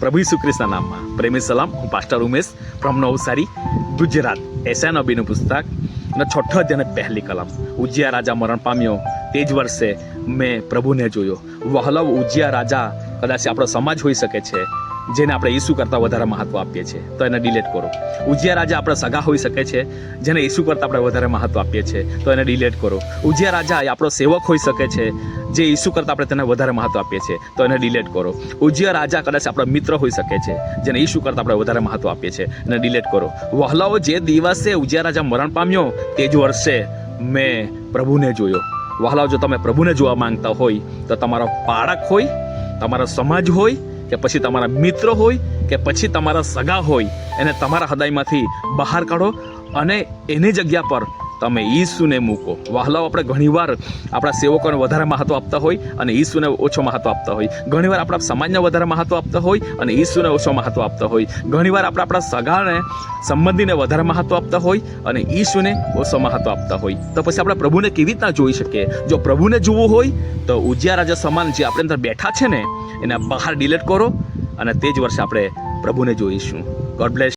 પ્રભુ ઈસુ ખ્રિસ્તના નામમાં પ્રેમી સલામ. હું પાસ્ટર ઉમેશ ફ્રોમ નવસારી, ગુજરાત. એસા નબીનું પુસ્તક અને 6ઠો અધ્યાય અને પહેલી કલમ. ઉજિયા રાજા મરણ પામ્યો તે જ વર્ષે મેં પ્રભુને જોયો. વહલવ ઉજિયા રાજા કદાચ આપણો સમાજ હોઈ શકે છે જેને આપણે ઈસુ કરતાં વધારે મહત્વ આપીએ છીએ, તો એને ડિલીટ કરો. ઉજિયા રાજા આપણા સગા હોઈ શકે છે જેને ઈસુ કરતાં આપણે વધારે મહત્વ આપીએ છીએ, તો એને ડિલીટ કરો. ઉજિયા રાજા એ આપણો સેવક હોઈ શકે છે જે ઈસુ કરતાં આપણે તેને વધારે મહત્વ આપીએ છીએ, તો એને ડિલીટ કરો. ઉજિયા રાજા કદાચ આપણો મિત્ર હોઈ શકે છે જેને ઈસુ કરતાં આપણે વધારે મહત્વ આપીએ છીએ, એને ડિલીટ કરો. વહલાઓ જે દિવસે ઉજિયા રાજા મરણ પામ્યો તે જ વર્ષે મેં પ્રભુને જોયો. વહલાઓ, જો તમે પ્રભુને જોવા માંગતા હોય તો તમારો પાળક હોય, તમારો સમાજ હોય, કે પછી તમારા મિત્ર હોય, કે પછી તમારા સગા હોય, એને તમારા હૃદયમાંથી બહાર કાઢો અને એની જગ્યા પર તમે ઈસુને મૂકો. વહાલાઓ, આપણે ઘણીવાર આપણા સેવકોને વધારે મહત્વ આપતા હોય અને ઈસુને ઓછો મહત્વ આપતા હોય. ઘણીવાર આપણા સમાજને વધારે મહત્વ આપતા હોય અને ઈસુને ઓછો મહત્વ આપતા હોય. ઘણીવાર આપણે આપણા સગાને સંબંધીને વધારે મહત્વ આપતા હોય અને ઈસુને ઓછો મહત્વ આપતા હોય. તો પછી આપણે પ્રભુને કેવી રીતના જોઈ શકીએ? જો પ્રભુને જોવું હોય તો ઉજિયા રાજા સમાન જે આપણે અંદર બેઠા છે ને એને બહાર ડિલીટ કરો અને તે જ વર્ષે આપણે પ્રભુને જોઈશું. God bless.